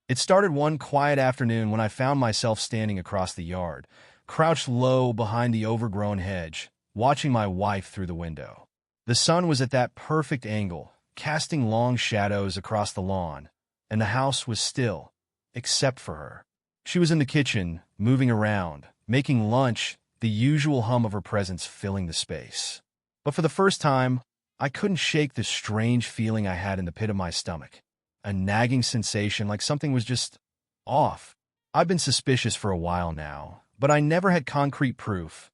It started one quiet afternoon when I found myself standing across the yard, crouched low behind the overgrown hedge, watching my wife through the window. The sun was at that perfect angle, casting long shadows across the lawn, and the house was still, except for her. She was in the kitchen, moving around, making lunch, the usual hum of her presence filling the space. But for the first time, I couldn't shake the strange feeling I had in the pit of my stomach. A nagging sensation like something was just off. I've been suspicious for a while now, but I never had concrete proof.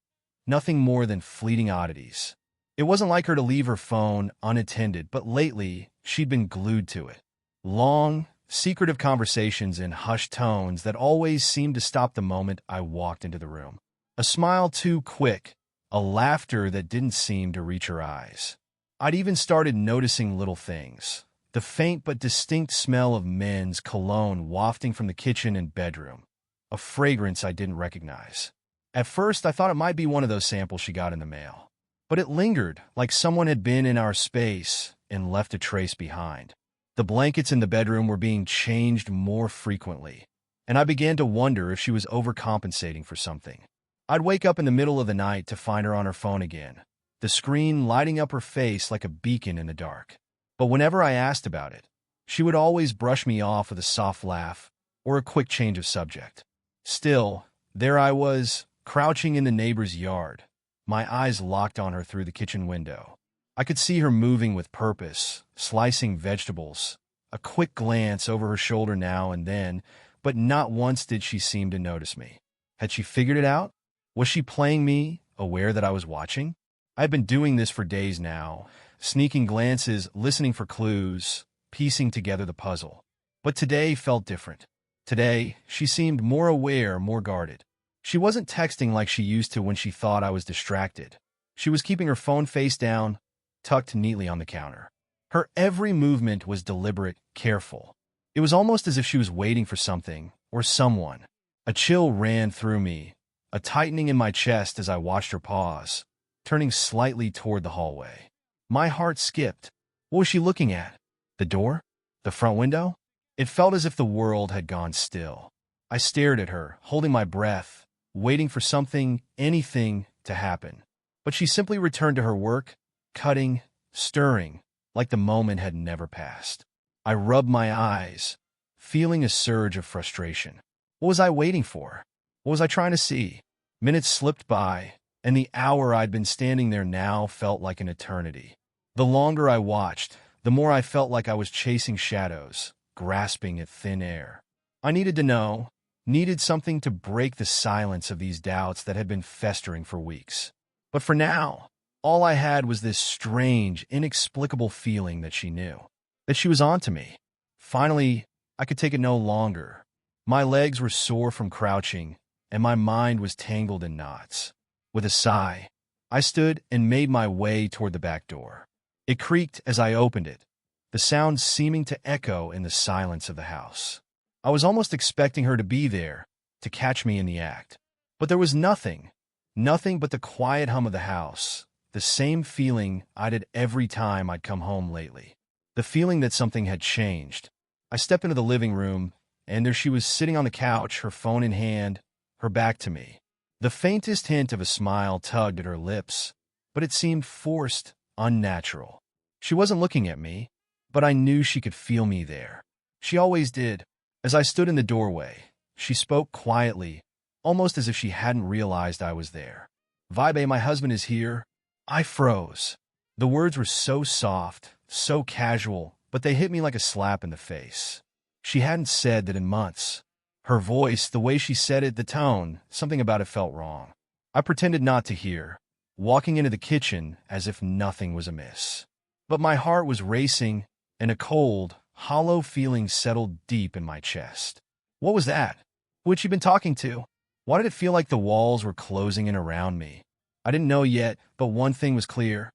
Nothing more than fleeting oddities. It wasn't like her to leave her phone unattended, but lately, she'd been glued to it. Long, secretive conversations in hushed tones that always seemed to stop the moment I walked into the room. A smile too quick, a laughter that didn't seem to reach her eyes. I'd even started noticing little things. The faint but distinct smell of men's cologne wafting from the kitchen and bedroom. A fragrance I didn't recognize. At first, I thought it might be one of those samples she got in the mail. But it lingered, like someone had been in our space and left a trace behind. The blankets in the bedroom were being changed more frequently, and I began to wonder if she was overcompensating for something. I'd wake up in the middle of the night to find her on her phone again, the screen lighting up her face like a beacon in the dark. But whenever I asked about it, she would always brush me off with a soft laugh or a quick change of subject. Still, there I was, crouching in the neighbor's yard, my eyes locked on her through the kitchen window. I could see her moving with purpose, slicing vegetables, a quick glance over her shoulder now and then, but not once did she seem to notice me. Had she figured it out? Was she playing me, aware that I was watching? I had been doing this for days now, sneaking glances, listening for clues, piecing together the puzzle. But today felt different. Today, she seemed more aware, more guarded. She wasn't texting like she used to when she thought I was distracted. She was keeping her phone face down, tucked neatly on the counter. Her every movement was deliberate, careful. It was almost as if she was waiting for something, or someone. A chill ran through me, a tightening in my chest as I watched her pause, turning slightly toward the hallway. My heart skipped. What was she looking at? The door? The front window? It felt as if the world had gone still. I stared at her, holding my breath, waiting for something, anything, to happen. But she simply returned to her work, cutting, stirring, like the moment had never passed. I rubbed my eyes, feeling a surge of frustration. What was I waiting for? What was I trying to see? Minutes slipped by, and the hour I'd been standing there now felt like an eternity. The longer I watched, the more I felt like I was chasing shadows, grasping at thin air. I needed to know, needed something to break the silence of these doubts that had been festering for weeks. But for now, all I had was this strange, inexplicable feeling that she knew, that she was onto me. Finally, I could take it no longer. My legs were sore from crouching, and my mind was tangled in knots. With a sigh, I stood and made my way toward the back door. It creaked as I opened it, the sound seeming to echo in the silence of the house. I was almost expecting her to be there, to catch me in the act. But there was nothing but the quiet hum of the house, the same feeling I'd had every time I'd come home lately. The feeling that something had changed. I stepped into the living room, and there she was sitting on the couch, her phone in hand, her back to me. The faintest hint of a smile tugged at her lips, but it seemed forced, unnatural. She wasn't looking at me, but I knew she could feel me there. She always did. As I stood in the doorway, she spoke quietly, almost as if she hadn't realized I was there. "Vibe, my husband is here." I froze. The words were so soft, so casual, but they hit me like a slap in the face. She hadn't said that in months. Her voice, the way she said it, the tone, something about it felt wrong. I pretended not to hear, walking into the kitchen as if nothing was amiss. But my heart was racing, and a cold, hollow feeling settled deep in my chest. What was that? Who had she been talking to? Why did it feel like the walls were closing in around me? I didn't know yet, but one thing was clear.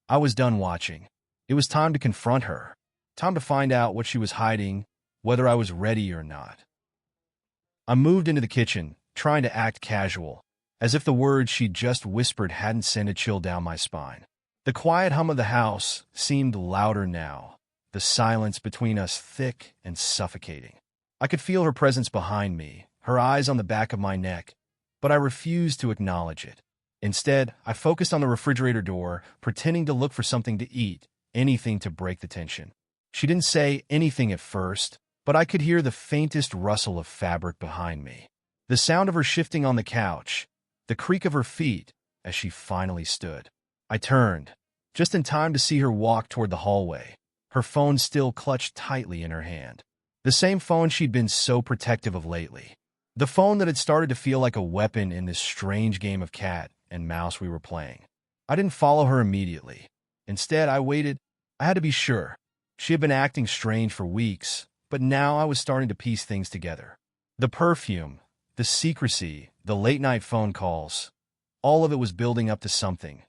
I was done watching. It was time to confront her. Time to find out what she was hiding, whether I was ready or not. I moved into the kitchen, trying to act casual, as if the words she'd just whispered hadn't sent a chill down my spine. The quiet hum of the house seemed louder now, the silence between us thick and suffocating. I could feel her presence behind me, her eyes on the back of my neck, but I refused to acknowledge it. Instead, I focused on the refrigerator door, pretending to look for something to eat, anything to break the tension. She didn't say anything at first, but I could hear the faintest rustle of fabric behind me. The sound of her shifting on the couch, the creak of her feet as she finally stood. I turned, just in time to see her walk toward the hallway, her phone still clutched tightly in her hand. The same phone she'd been so protective of lately. The phone that had started to feel like a weapon in this strange game of cat and mouse we were playing. I didn't follow her immediately. Instead, I waited. I had to be sure. She had been acting strange for weeks, but now I was starting to piece things together. The perfume, the secrecy, the late-night phone calls, all of it was building up to something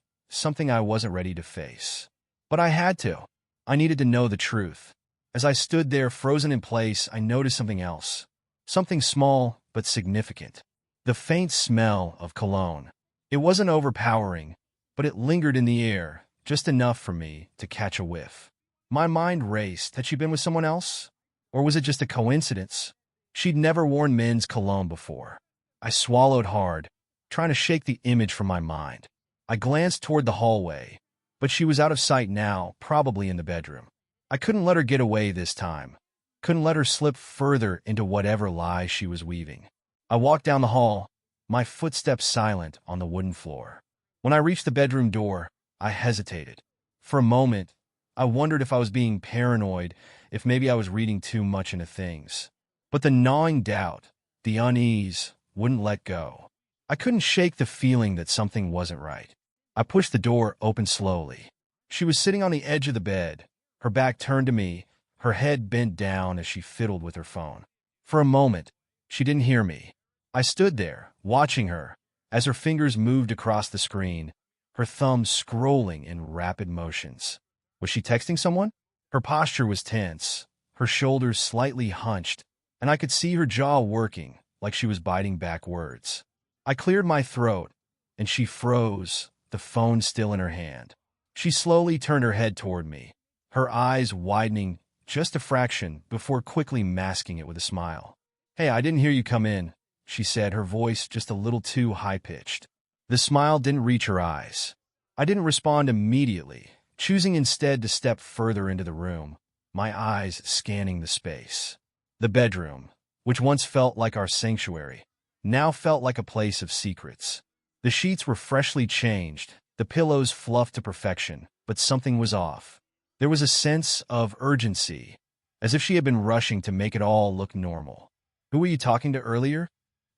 I wasn't ready to face. But I had to. I needed to know the truth. As I stood there frozen in place, I noticed something else. Something small but significant. The faint smell of cologne. It wasn't overpowering, but it lingered in the air, just enough for me to catch a whiff. My mind raced. Had she been with someone else? Or was it just a coincidence? She'd never worn men's cologne before. I swallowed hard, trying to shake the image from my mind. I glanced toward the hallway, but she was out of sight now, probably in the bedroom. I couldn't let her get away this time. Couldn't let her slip further into whatever lie she was weaving. I walked down the hall, my footsteps silent on the wooden floor. When I reached the bedroom door, I hesitated. For a moment, I wondered if I was being paranoid, if maybe I was reading too much into things. But the gnawing doubt, the unease, wouldn't let go. I couldn't shake the feeling that something wasn't right. I pushed the door open slowly. She was sitting on the edge of the bed, her back turned to me, her head bent down as she fiddled with her phone. For a moment, she didn't hear me. I stood there, watching her, as her fingers moved across the screen, her thumbs scrolling in rapid motions. Was she texting someone? Her posture was tense, her shoulders slightly hunched, and I could see her jaw working, like she was biting back words. I cleared my throat, and she froze, the phone still in her hand. She slowly turned her head toward me, her eyes widening just a fraction before quickly masking it with a smile. "Hey, I didn't hear you come in," she said, her voice just a little too high-pitched. The smile didn't reach her eyes. I didn't respond immediately, choosing instead to step further into the room, my eyes scanning the space. The bedroom, which once felt like our sanctuary, now felt like a place of secrets. The sheets were freshly changed, the pillows fluffed to perfection, but something was off. There was a sense of urgency, as if she had been rushing to make it all look normal. "Who were you talking to earlier?"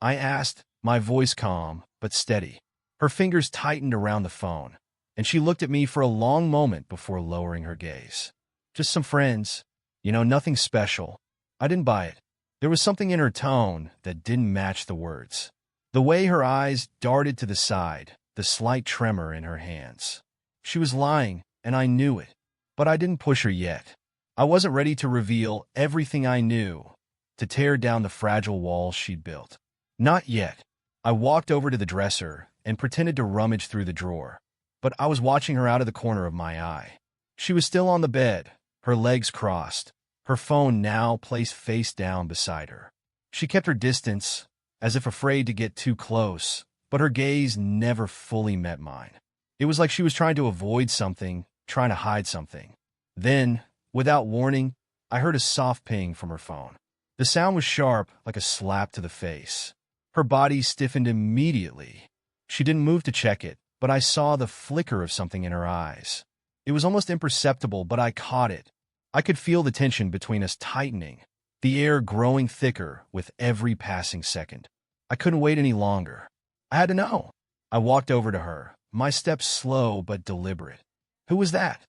I asked, my voice calm but steady. Her fingers tightened around the phone, and she looked at me for a long moment before lowering her gaze. "Just some friends. Nothing special." I didn't buy it. There was something in her tone that didn't match the words. The way her eyes darted to the side, the slight tremor in her hands. She was lying, and I knew it. But I didn't push her yet. I wasn't ready to reveal everything I knew, to tear down the fragile walls she'd built. Not yet. I walked over to the dresser and pretended to rummage through the drawer, but I was watching her out of the corner of my eye. She was still on the bed, her legs crossed, her phone now placed face down beside her. She kept her distance, as if afraid to get too close, but her gaze never fully met mine. It was like she was trying to avoid something, trying to hide something. Then, without warning, I heard a soft ping from her phone. The sound was sharp, like a slap to the face. Her body stiffened immediately. She didn't move to check it, but I saw the flicker of something in her eyes. It was almost imperceptible, but I caught it. I could feel the tension between us tightening, the air growing thicker with every passing second. I couldn't wait any longer. I had to know. I walked over to her, my steps slow but deliberate. "Who was that?"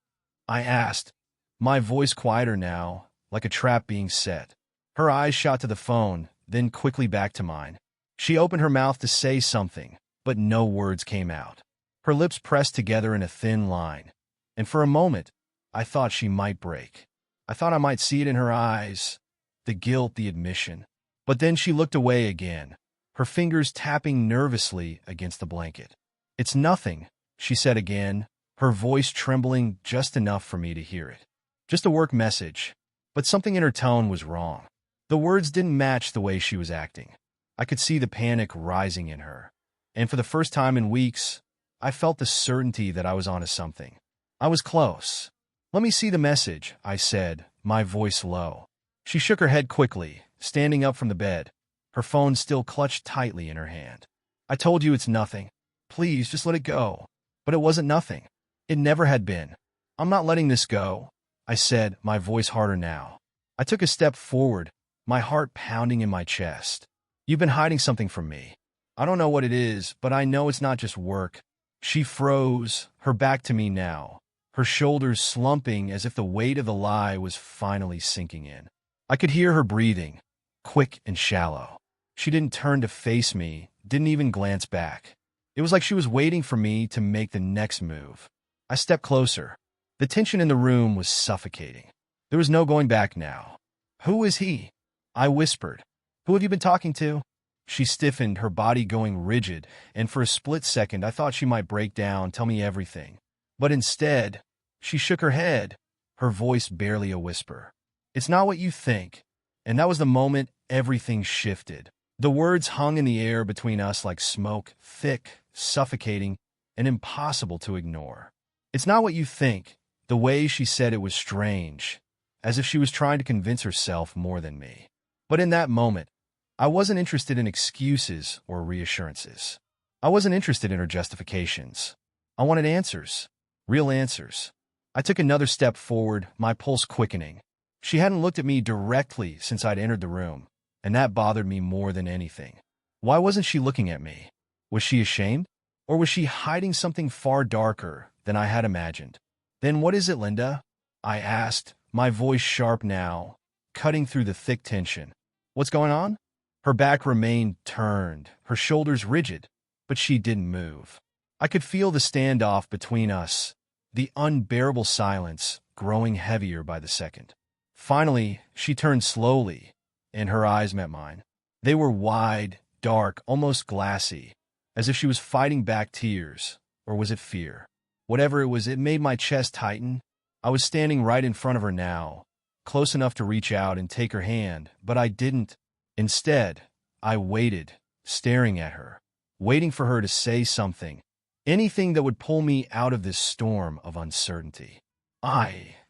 I asked, my voice quieter now, like a trap being set. Her eyes shot to the phone, then quickly back to mine. She opened her mouth to say something, but no words came out. Her lips pressed together in a thin line, and for a moment, I thought she might break. I thought I might see it in her eyes, the guilt, the admission. But then she looked away again, her fingers tapping nervously against the blanket. "It's nothing," she said again, her voice trembling just enough for me to hear it. "Just a work message." But something in her tone was wrong. The words didn't match the way she was acting. I could see the panic rising in her. And for the first time in weeks, I felt the certainty that I was onto something. I was close. "Let me see the message," I said, my voice low. She shook her head quickly, standing up from the bed, her phone still clutched tightly in her hand. "I told you it's nothing. Please, just let it go." But it wasn't nothing. It never had been. "I'm not letting this go," I said, my voice harder now. I took a step forward, my heart pounding in my chest. "You've been hiding something from me. I don't know what it is, but I know it's not just work." She froze, her back to me now, her shoulders slumping as if the weight of the lie was finally sinking in. I could hear her breathing, quick and shallow. She didn't turn to face me, didn't even glance back. It was like she was waiting for me to make the next move. I stepped closer. The tension in the room was suffocating. There was no going back now. "Who is he?" I whispered. "Who have you been talking to?" She stiffened, her body going rigid, and for a split second I thought she might break down, tell me everything. But instead, she shook her head, her voice barely a whisper. "It's not what you think." And that was the moment everything shifted. The words hung in the air between us like smoke, thick, suffocating, and impossible to ignore. "It's not what you think." The way she said it was strange, as if she was trying to convince herself more than me. But in that moment, I wasn't interested in excuses or reassurances. I wasn't interested in her justifications. I wanted answers, real answers. I took another step forward, my pulse quickening. She hadn't looked at me directly since I'd entered the room, and that bothered me more than anything. Why wasn't she looking at me? Was she ashamed? Or was she hiding something far darker than I had imagined? "Then what is it, Linda?" I asked, my voice sharp now, cutting through the thick tension. "What's going on?" Her back remained turned, her shoulders rigid, but she didn't move. I could feel the standoff between us, the unbearable silence growing heavier by the second. Finally, she turned slowly, and her eyes met mine. They were wide, dark, almost glassy, as if she was fighting back tears, or was it fear? Whatever it was, it made my chest tighten. I was standing right in front of her now, close enough to reach out and take her hand, but I didn't. Instead, I waited, staring at her, waiting for her to say something, anything that would pull me out of this storm of uncertainty.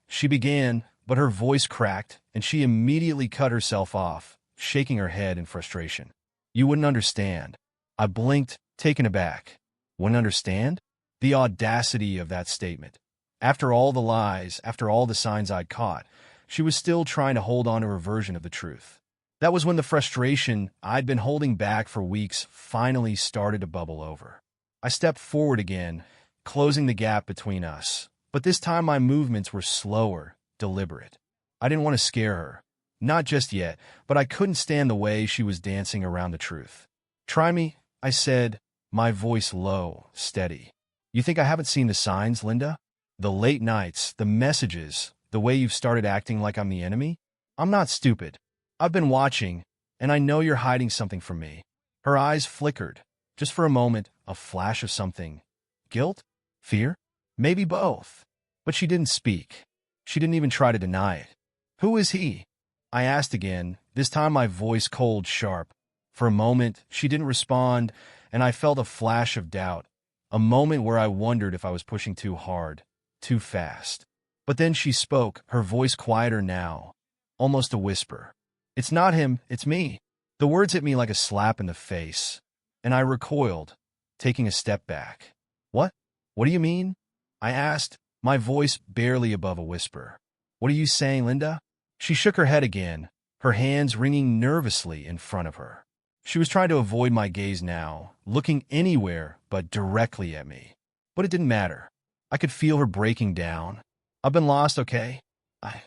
She began, but her voice cracked, and she immediately cut herself off, shaking her head in frustration. "You wouldn't understand." I blinked, taken aback. Wouldn't understand? The audacity of that statement. After all the lies, after all the signs I'd caught, she was still trying to hold on to her version of the truth. That was when the frustration I'd been holding back for weeks finally started to bubble over. I stepped forward again, closing the gap between us, but this time my movements were slower, deliberate. I didn't want to scare her. Not just yet, but I couldn't stand the way she was dancing around the truth. "Try me," I said, my voice low, steady. "You think I haven't seen the signs, Linda? The late nights, the messages, the way you've started acting like I'm the enemy? I'm not stupid. I've been watching, and I know you're hiding something from me." Her eyes flickered, just for a moment, a flash of something. Guilt? Fear? Maybe both. But she didn't speak. She didn't even try to deny it. "Who is he?" I asked again, this time my voice cold, sharp. For a moment, she didn't respond, and I felt a flash of doubt, a moment where I wondered if I was pushing too hard, too fast. But then she spoke, her voice quieter now, almost a whisper. "It's not him, it's me." The words hit me like a slap in the face, and I recoiled, taking a step back. "What? What do you mean?" I asked, my voice barely above a whisper. "What are you saying, Linda?" She shook her head again, her hands wringing nervously in front of her. She was trying to avoid my gaze now, looking anywhere but directly at me. But it didn't matter. I could feel her breaking down. "I've been lost, okay? I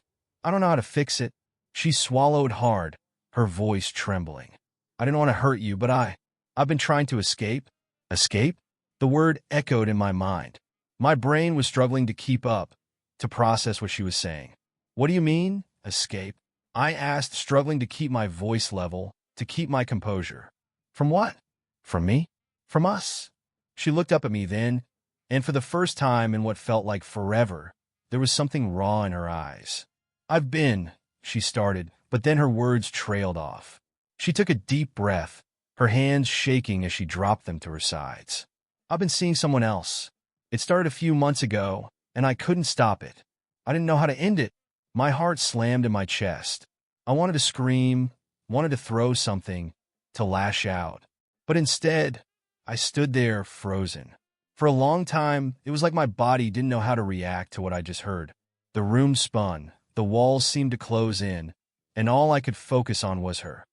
don't know how to fix it." She swallowed hard, her voice trembling. "I didn't want to hurt you, but I've been trying to escape." Escape? The word echoed in my mind. My brain was struggling to keep up, to process what she was saying. "What do you mean, escape?" I asked, struggling to keep my voice level, to keep my composure. "From what?" "From me? From us?" She looked up at me then, and for the first time in what felt like forever, there was something raw in her eyes. "I've been," she started, But then her words trailed off. She took a deep breath, her hands shaking as she dropped them to her sides. I've been seeing someone else. It started a few months ago, and I couldn't stop it. I didn't know how to end it. My heart slammed in my chest. I wanted to scream, wanted to throw something, to lash out. But instead, I stood there frozen. For a long time, it was like my body didn't know how to react to what I just heard. The room spun, the walls seemed to close in, and all I could focus on was her.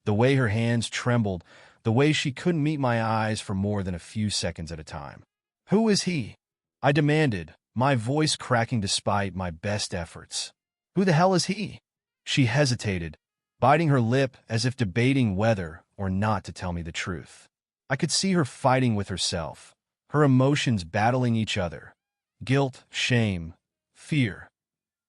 The way her hands trembled, the way she couldn't meet my eyes for more than a few seconds at a time. Who is he? I demanded, my voice cracking despite my best efforts. Who the hell is he? She hesitated, biting her lip as if debating whether or not to tell me the truth. I could see her fighting with herself, her emotions battling each other. Guilt, shame, fear.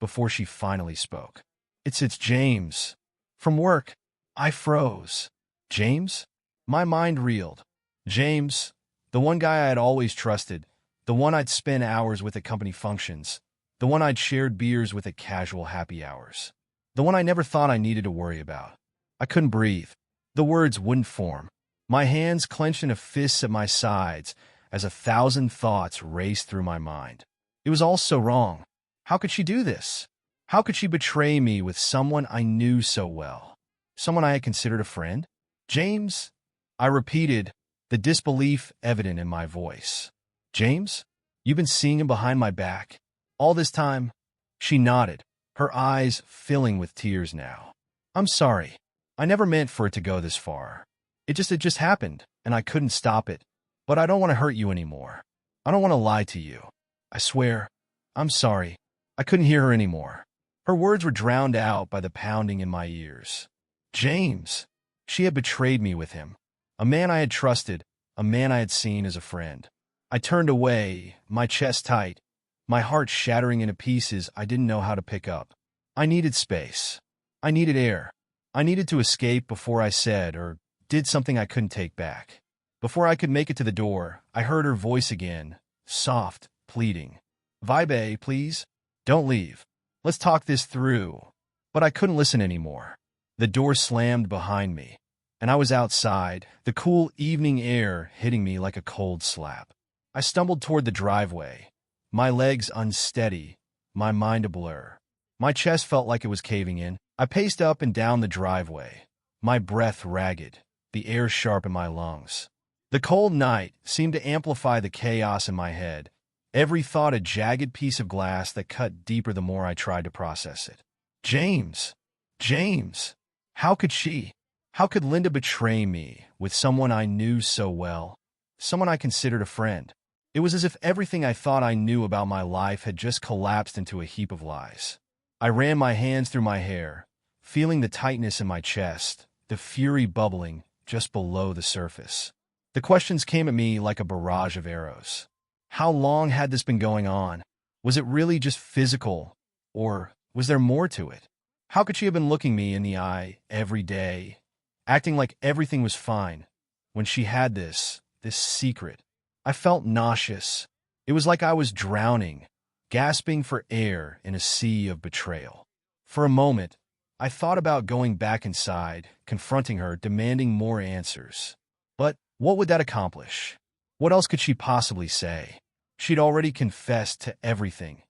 Before she finally spoke. It's James. From work. I froze. James? My mind reeled. James, the one guy I had always trusted, the one I'd spent hours with at company functions, the one I'd shared beers with at casual happy hours, the one I never thought I needed to worry about. I couldn't breathe. The words wouldn't form. My hands clenched into fists at my sides as 1,000 thoughts raced through my mind. It was all so wrong. How could she do this? How could she betray me with someone I knew so well? Someone I had considered a friend? James? I repeated, the disbelief evident in my voice. James? You've been seeing him behind my back? All this time? She nodded, her eyes filling with tears now. I'm sorry. I never meant for it to go this far. It just happened, and I couldn't stop it. But I don't want to hurt you anymore. I don't want to lie to you. I swear. I'm sorry. I couldn't hear her anymore. Her words were drowned out by the pounding in my ears. James! She had betrayed me with him. A man I had trusted, a man I had seen as a friend. I turned away, my chest tight, my heart shattering into pieces I didn't know how to pick up. I needed space. I needed air. I needed to escape before I said or did something I couldn't take back. Before I could make it to the door, I heard her voice again, soft, pleading. Vibe, please. Don't leave. Let's talk this through. But I couldn't listen anymore. The door slammed behind me, and I was outside, the cool evening air hitting me like a cold slap. I stumbled toward the driveway, my legs unsteady, my mind a blur. My chest felt like it was caving in. I paced up and down the driveway, my breath ragged, the air sharp in my lungs. The cold night seemed to amplify the chaos in my head, every thought a jagged piece of glass that cut deeper the more I tried to process it. James! James! How could she? How could Linda betray me with someone I knew so well? Someone I considered a friend. It was as if everything I thought I knew about my life had just collapsed into a heap of lies. I ran my hands through my hair, feeling the tightness in my chest, the fury bubbling just below the surface. The questions came at me like a barrage of arrows. How long had this been going on? Was it really just physical, or was there more to it? How could she have been looking me in the eye every day, acting like everything was fine, when she had this secret? I felt nauseous. It was like I was drowning, gasping for air in a sea of betrayal. For a moment, I thought about going back inside, confronting her, demanding more answers. But what would that accomplish? What else could she possibly say? She'd already confessed to everything.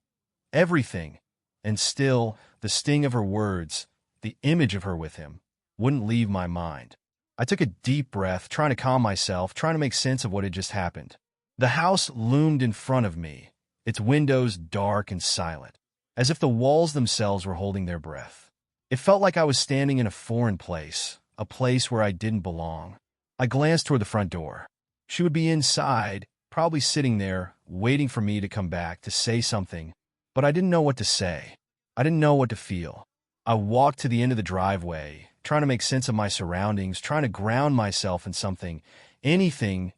Everything. And still, the sting of her words, the image of her with him, wouldn't leave my mind. I took a deep breath, trying to calm myself, trying to make sense of what had just happened. The house loomed in front of me, its windows dark and silent, as if the walls themselves were holding their breath. It felt like I was standing in a foreign place, a place where I didn't belong. I glanced toward the front door. She would be inside, probably sitting there, waiting for me to come back to say something, but I didn't know what to say. I didn't know what to feel. I walked to the end of the driveway, trying to make sense of my surroundings, trying to ground myself in something, anything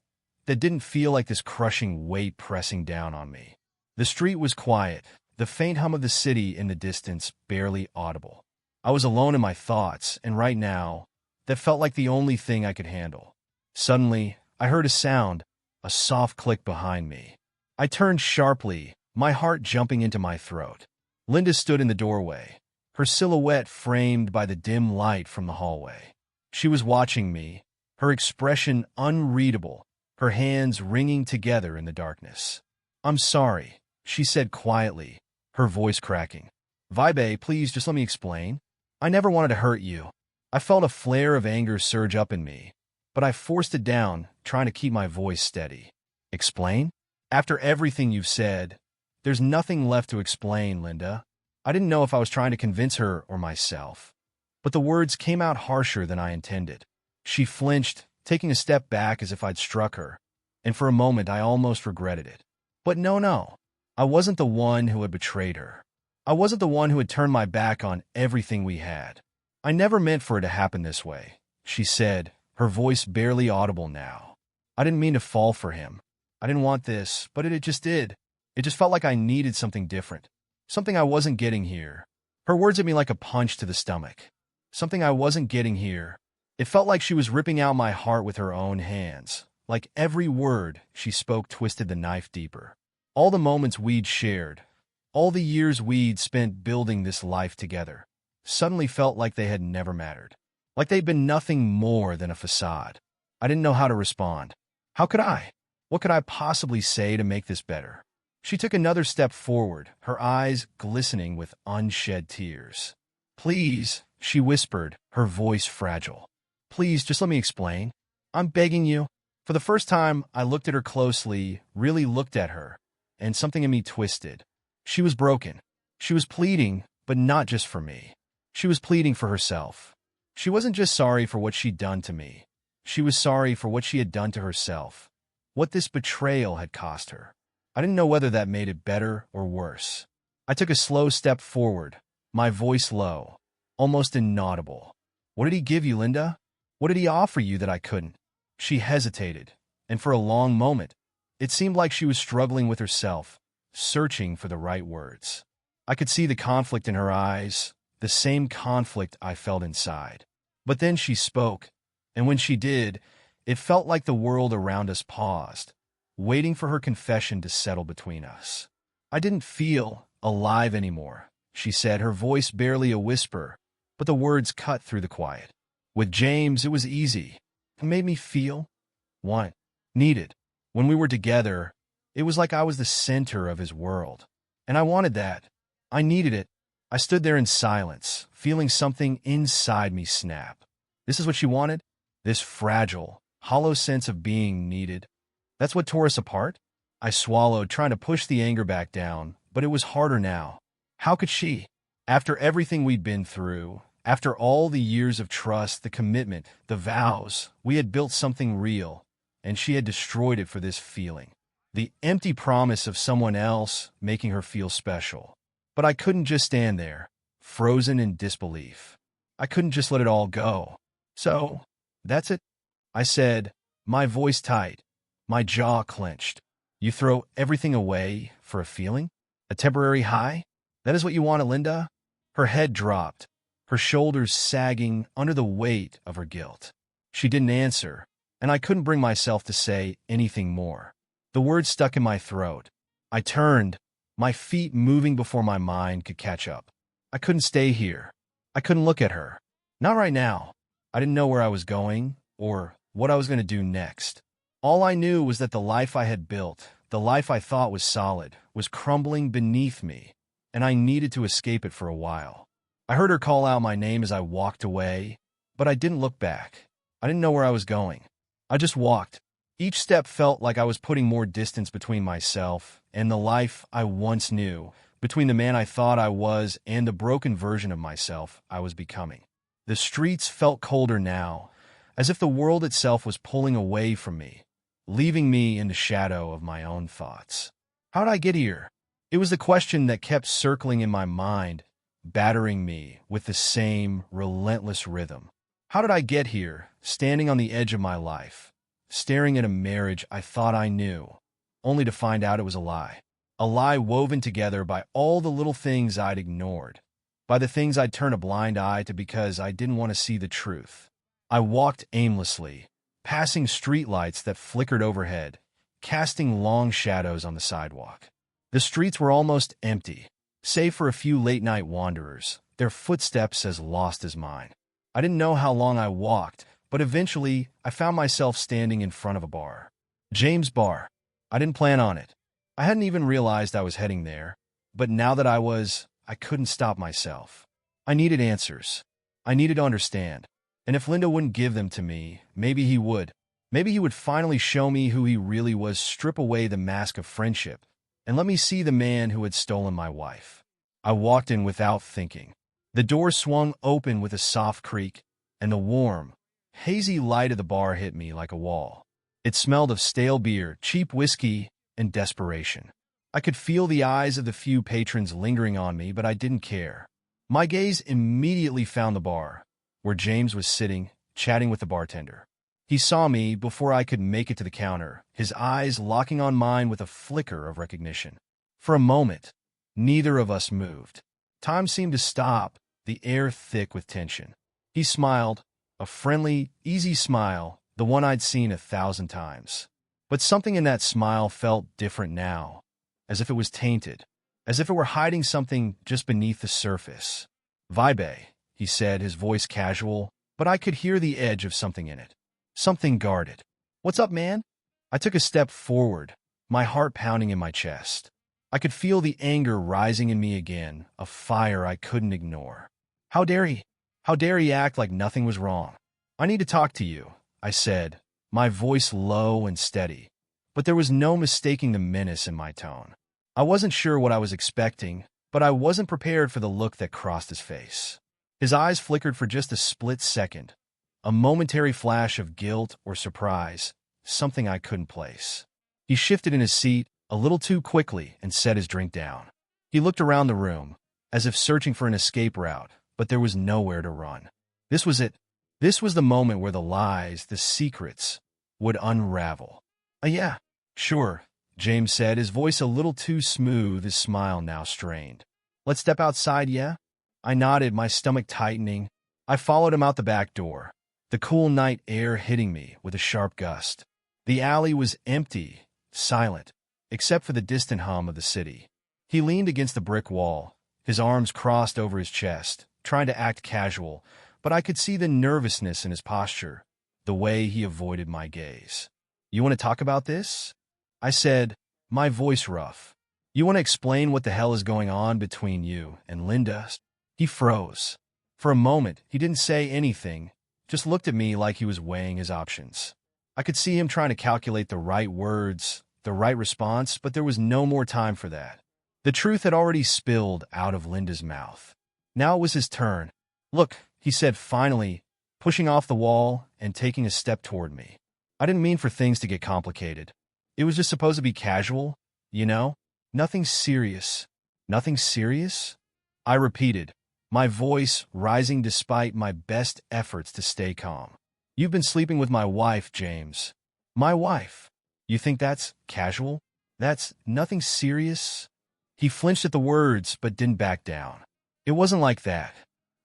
that didn't feel like this crushing weight pressing down on me. The street was quiet, the faint hum of the city in the distance barely audible. I was alone in my thoughts, and right now, that felt like the only thing I could handle. Suddenly, I heard a sound, a soft click behind me. I turned sharply, my heart jumping into my throat. Linda stood in the doorway, her silhouette framed by the dim light from the hallway. She was watching me, her expression unreadable, her hands wringing together in the darkness. "I'm sorry," she said quietly, her voice cracking. "Vibe, please just let me explain. I never wanted to hurt you." I felt a flare of anger surge up in me, but I forced it down, trying to keep my voice steady. "Explain? After everything you've said, there's nothing left to explain, Linda." I didn't know if I was trying to convince her or myself, but the words came out harsher than I intended. She flinched, taking a step back as if I'd struck her, and for a moment I almost regretted it. But no, I wasn't the one who had betrayed her. I wasn't the one who had turned my back on everything we had. "I never meant for it to happen this way," she said, her voice barely audible now. "I didn't mean to fall for him. I didn't want this, but it just did. It just felt like I needed something different. Something I wasn't getting here." Her words hit me like a punch to the stomach. Something I wasn't getting here. It felt like she was ripping out my heart with her own hands. Like every word she spoke twisted the knife deeper. All the moments we'd shared, all the years we'd spent building this life together, suddenly felt like they had never mattered. Like they'd been nothing more than a facade. I didn't know how to respond. How could I? What could I possibly say to make this better? She took another step forward, her eyes glistening with unshed tears. "Please," she whispered, her voice fragile. "Please, just let me explain. I'm begging you." For the first time, I looked at her closely, really looked at her, and something in me twisted. She was broken. She was pleading, but not just for me. She was pleading for herself. She wasn't just sorry for what she'd done to me. She was sorry for what she had done to herself, what this betrayal had cost her. I didn't know whether that made it better or worse. I took a slow step forward, my voice low, almost inaudible. "What did he give you, Linda? What did he offer you that I couldn't?" She hesitated, and for a long moment, it seemed like she was struggling with herself, searching for the right words. I could see the conflict in her eyes, the same conflict I felt inside. But then she spoke, and when she did, it felt like the world around us paused, waiting for her confession to settle between us. "I didn't feel alive anymore," she said, her voice barely a whisper, but the words cut through the quiet. "With James, it was easy. It made me feel needed. When we were together, it was like I was the center of his world. And I wanted that. I needed it." I stood there in silence, feeling something inside me snap. This is what she wanted? This fragile, hollow sense of being needed? That's what tore us apart? I swallowed, trying to push the anger back down, but it was harder now. How could she? After everything we'd been through, after all the years of trust, the commitment, the vows, we had built something real, and she had destroyed it for this feeling. The empty promise of someone else making her feel special. But I couldn't just stand there, frozen in disbelief. I couldn't just let it all go. "So, that's it?" I said, my voice tight, my jaw clenched. "You throw everything away for a feeling? A temporary high? That is what you wanted, Linda?" Her head dropped, her shoulders sagging under the weight of her guilt. She didn't answer, and I couldn't bring myself to say anything more. The words stuck in my throat. I turned, my feet moving before my mind could catch up. I couldn't stay here. I couldn't look at her. Not right now. I didn't know where I was going or what I was going to do next. All I knew was that the life I had built, the life I thought was solid, was crumbling beneath me, and I needed to escape it for a while. I heard her call out my name as I walked away, but I didn't look back. I didn't know where I was going. I just walked. Each step felt like I was putting more distance between myself and the life I once knew, between the man I thought I was and the broken version of myself I was becoming. The streets felt colder now, as if the world itself was pulling away from me, leaving me in the shadow of my own thoughts. How did I get here? It was the question that kept circling in my mind, battering me with the same relentless rhythm. How did I get here, standing on the edge of my life, staring at a marriage I thought I knew, only to find out it was a lie woven together by all the little things I'd ignored, by the things I'd turned a blind eye to because I didn't want to see the truth. I walked aimlessly, passing streetlights that flickered overhead, casting long shadows on the sidewalk. The streets were almost empty, save for a few late-night wanderers, their footsteps as lost as mine. I didn't know how long I walked, but eventually I found myself standing in front of a bar. James' bar. I didn't plan on it. I hadn't even realized I was heading there, but now that I couldn't stop myself. I needed answers. I needed to understand. And if Linda wouldn't give them to me, maybe he would. Maybe he would finally show me who he really was, strip away the mask of friendship, and let me see the man who had stolen my wife. I walked in without thinking. The door swung open with a soft creak, and the warm, hazy light of the bar hit me like a wall. It smelled of stale beer, cheap whiskey, and desperation. I could feel the eyes of the few patrons lingering on me, but I didn't care. My gaze immediately found the bar, where James was sitting, chatting with the bartender. He saw me before I could make it to the counter, his eyes locking on mine with a flicker of recognition. For a moment, neither of us moved. Time seemed to stop, the air thick with tension. He smiled, a friendly, easy smile, the one I'd seen 1,000 times. But something in that smile felt different now, as if it was tainted, as if it were hiding something just beneath the surface. "Vibe," he said, his voice casual, but I could hear the edge of something in it. Something guarded. "What's up, man?" I took a step forward, my heart pounding in my chest. I could feel the anger rising in me again, a fire I couldn't ignore. How dare he? How dare he act like nothing was wrong? "I need to talk to you," I said, my voice low and steady. But there was no mistaking the menace in my tone. I wasn't sure what I was expecting, but I wasn't prepared for the look that crossed his face. His eyes flickered for just a split second, a momentary flash of guilt or surprise, something I couldn't place. He shifted in his seat a little too quickly and set his drink down. He looked around the room, as if searching for an escape route, but there was nowhere to run. This was it. This was the moment where the lies, the secrets, would unravel. Yeah, sure," James said, his voice a little too smooth, his smile now strained. "Let's step outside, yeah?" I nodded, my stomach tightening. I followed him out the back door, the cool night air hitting me with a sharp gust. The alley was empty, silent, except for the distant hum of the city. He leaned against the brick wall, his arms crossed over his chest, trying to act casual, but I could see the nervousness in his posture, the way he avoided my gaze. "You want to talk about this?" I said, my voice rough. "You want to explain what the hell is going on between you and Linda?" He froze. For a moment, he didn't say anything, just looked at me like he was weighing his options. I could see him trying to calculate the right words, the right response, but there was no more time for that. The truth had already spilled out of Linda's mouth. Now it was his turn. "Look," he said finally, pushing off the wall and taking a step toward me. "I didn't mean for things to get complicated. It was just supposed to be casual, you know? Nothing serious." "Nothing serious?" I repeated, my voice rising despite my best efforts to stay calm. "You've been sleeping with my wife, James." "My wife? You think that's casual? That's nothing serious?" He flinched at the words, but didn't back down. "It wasn't like that.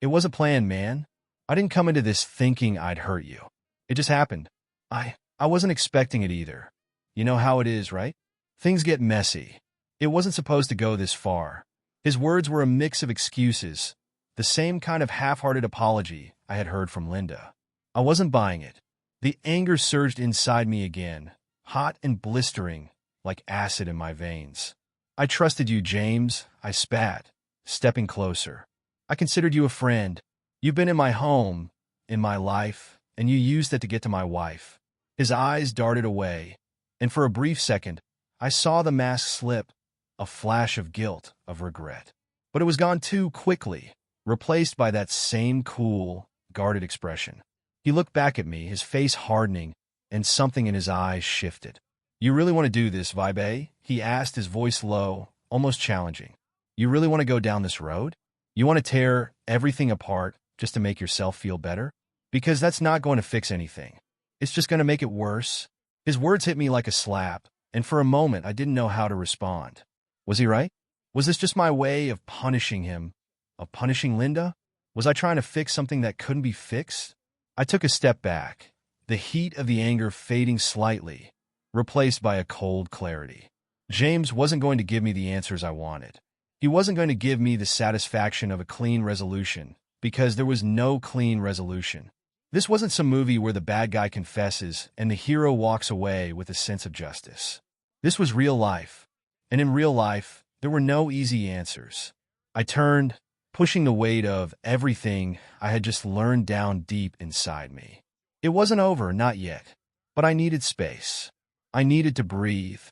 It wasn't planned, man. I didn't come into this thinking I'd hurt you. It just happened. I wasn't expecting it either. You know how it is, right? Things get messy. It wasn't supposed to go this far." His words were a mix of excuses, the same kind of half-hearted apology I had heard from Linda. I wasn't buying it. The anger surged inside me again, hot and blistering, like acid in my veins. "I trusted you, James," I spat, stepping closer. "I considered you a friend. You've been in my home, in my life, and you used that to get to my wife." His eyes darted away, and for a brief second, I saw the mask slip, a flash of guilt, of regret. But it was gone too quickly, replaced by that same cool, guarded expression. He looked back at me, his face hardening, and something in his eyes shifted. "You really want to do this, Vibe?" he asked, his voice low, almost challenging. "You really want to go down this road? You want to tear everything apart just to make yourself feel better? Because that's not going to fix anything. It's just going to make it worse." His words hit me like a slap, and for a moment I didn't know how to respond. Was he right? Was this just my way of punishing him, of punishing Linda? Was I trying to fix something that couldn't be fixed? I took a step back, the heat of the anger fading slightly, replaced by a cold clarity. James wasn't going to give me the answers I wanted. He wasn't going to give me the satisfaction of a clean resolution, because there was no clean resolution. This wasn't some movie where the bad guy confesses and the hero walks away with a sense of justice. This was real life, and in real life, there were no easy answers. I turned, pushing the weight of everything I had just learned down deep inside me. It wasn't over, not yet, but I needed space. I needed to breathe.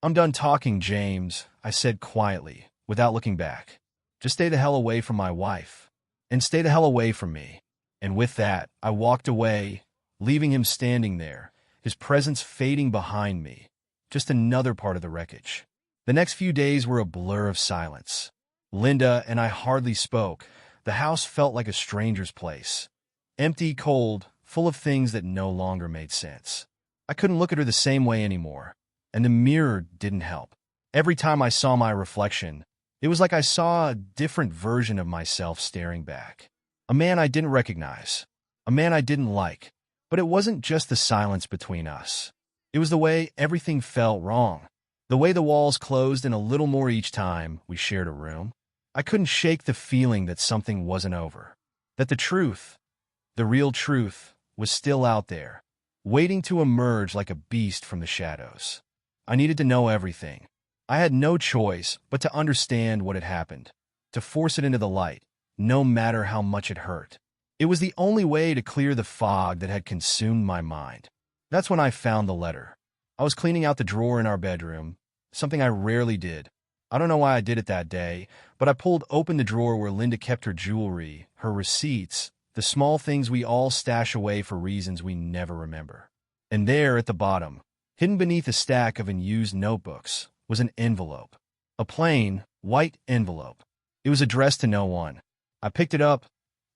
"I'm done talking, James," I said quietly, without looking back. "Just stay the hell away from my wife, and stay the hell away from me." And with that, I walked away, leaving him standing there, his presence fading behind me, just another part of the wreckage. The next few days were a blur of silence. Linda and I hardly spoke. The house felt like a stranger's place. Empty, cold, full of things that no longer made sense. I couldn't look at her the same way anymore, and the mirror didn't help. Every time I saw my reflection, it was like I saw a different version of myself staring back. A man I didn't recognize. A man I didn't like. But it wasn't just the silence between us. It was the way everything felt wrong. The way the walls closed in a little more each time we shared a room. I couldn't shake the feeling that something wasn't over. That the truth, the real truth, was still out there, waiting to emerge like a beast from the shadows. I needed to know everything. I had no choice but to understand what had happened, to force it into the light, no matter how much it hurt. It was the only way to clear the fog that had consumed my mind. That's when I found the letter. I was cleaning out the drawer in our bedroom, something I rarely did. I don't know why I did it that day, but I pulled open the drawer where Linda kept her jewelry, her receipts, the small things we all stash away for reasons we never remember. And there, at the bottom, hidden beneath a stack of unused notebooks, was an envelope. A plain, white envelope. It was addressed to no one. I picked it up,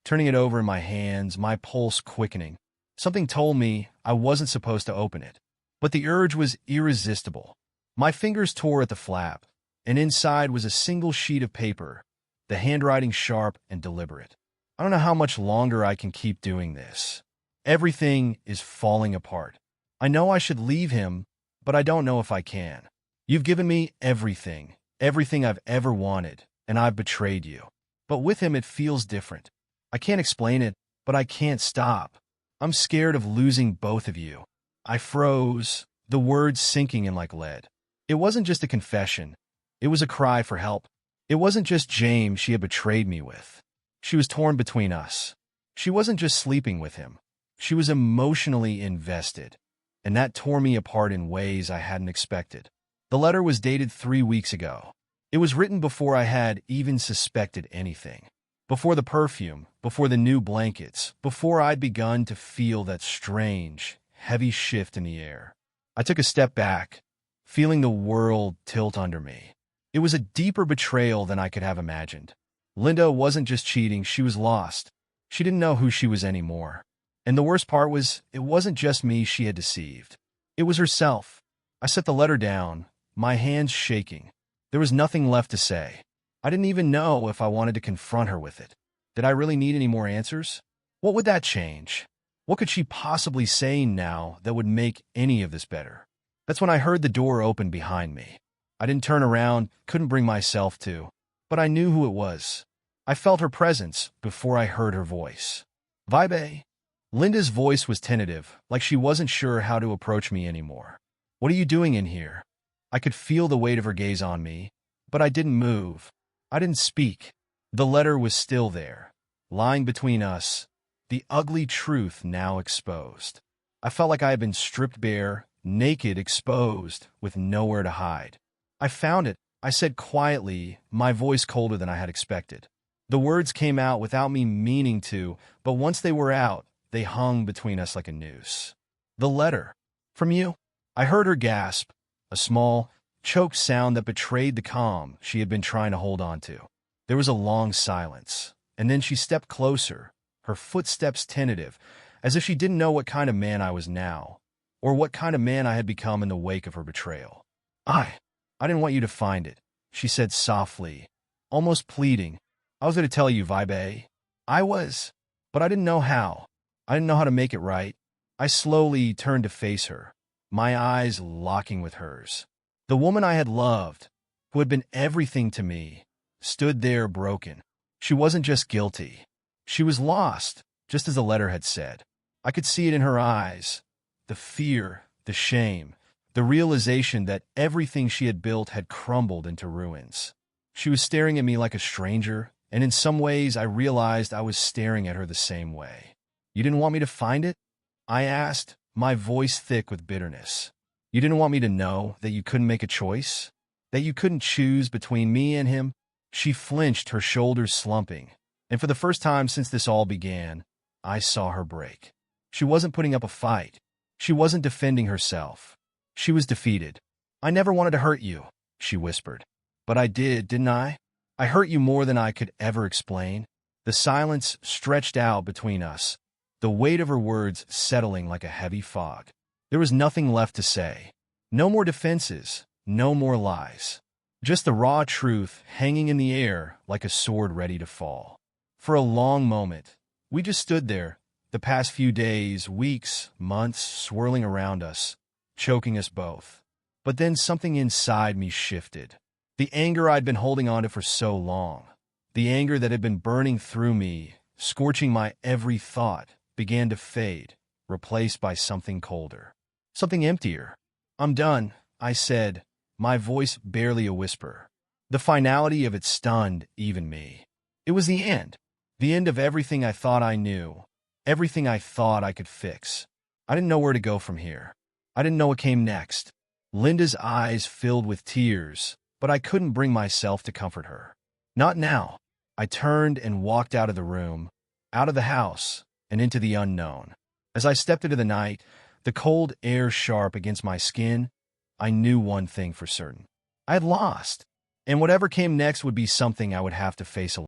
turning it over in my hands, my pulse quickening. Something told me I wasn't supposed to open it. But the urge was irresistible. My fingers tore at the flap, and inside was a single sheet of paper, the handwriting sharp and deliberate. I don't know how much longer I can keep doing this. Everything is falling apart. I know I should leave him, but I don't know if I can. You've given me everything, everything I've ever wanted, and I've betrayed you. But with him it feels different. I can't explain it, but I can't stop. I'm scared of losing both of you. I froze, the words sinking in like lead. It wasn't just a confession. It was a cry for help. It wasn't just James she had betrayed me with. She was torn between us. She wasn't just sleeping with him. She was emotionally invested, and that tore me apart in ways I hadn't expected. The letter was dated 3 weeks ago. It was written before I had even suspected anything. Before the perfume, before the new blankets, before I'd begun to feel that strange, heavy shift in the air. I took a step back, feeling the world tilt under me. It was a deeper betrayal than I could have imagined. Linda wasn't just cheating, she was lost. She didn't know who she was anymore. And the worst part was, it wasn't just me she had deceived. It was herself. I set the letter down, my hands shaking. There was nothing left to say. I didn't even know if I wanted to confront her with it. Did I really need any more answers? What would that change? What could she possibly say now that would make any of this better? That's when I heard the door open behind me. I didn't turn around, couldn't bring myself to, but I knew who it was. I felt her presence before I heard her voice. "Vibe." Linda's voice was tentative, like she wasn't sure how to approach me anymore. "What are you doing in here?" I could feel the weight of her gaze on me, but I didn't move. I didn't speak. The letter was still there, lying between us, the ugly truth now exposed. I felt like I had been stripped bare, naked, exposed, with nowhere to hide. "I found it," I said quietly, my voice colder than I had expected. The words came out without me meaning to, but once they were out, they hung between us like a noose. "The letter. From you?" I heard her gasp, a small, choked sound that betrayed the calm she had been trying to hold on to. There was a long silence, and then she stepped closer, her footsteps tentative, as if she didn't know what kind of man I was now, or what kind of man I had become in the wake of her betrayal. I didn't want you to find it," she said softly, almost pleading. "I was going to tell you, Vibe. I was, but I didn't know how. I didn't know how to make it right." I slowly turned to face her, my eyes locking with hers. The woman I had loved, who had been everything to me, stood there broken. She wasn't just guilty. She was lost, just as the letter had said. I could see it in her eyes. The fear, the shame, the realization that everything she had built had crumbled into ruins. She was staring at me like a stranger, and in some ways I realized I was staring at her the same way. "You didn't want me to find it?" I asked, my voice thick with bitterness. "You didn't want me to know that you couldn't make a choice? That you couldn't choose between me and him?" She flinched, her shoulders slumping, and for the first time since this all began, I saw her break. She wasn't putting up a fight. She wasn't defending herself. She was defeated. "I never wanted to hurt you," she whispered. "But I did, didn't I? I hurt you more than I could ever explain." The silence stretched out between us, the weight of her words settling like a heavy fog. There was nothing left to say. No more defenses, no more lies. Just the raw truth hanging in the air like a sword ready to fall. For a long moment, we just stood there, the past few days, weeks, months swirling around us, choking us both. But then something inside me shifted. The anger I'd been holding on to for so long, the anger that had been burning through me, scorching my every thought, began to fade, replaced by something colder, something emptier. "I'm done," I said, my voice barely a whisper. The finality of it stunned even me. It was the end of everything I thought I knew, everything I thought I could fix. I didn't know where to go from here. I didn't know what came next. Linda's eyes filled with tears, but I couldn't bring myself to comfort her. Not now. I turned and walked out of the room, out of the house, and into the unknown. As I stepped into the night, the cold air sharp against my skin, I knew one thing for certain. I had lost, and whatever came next would be something I would have to face alone.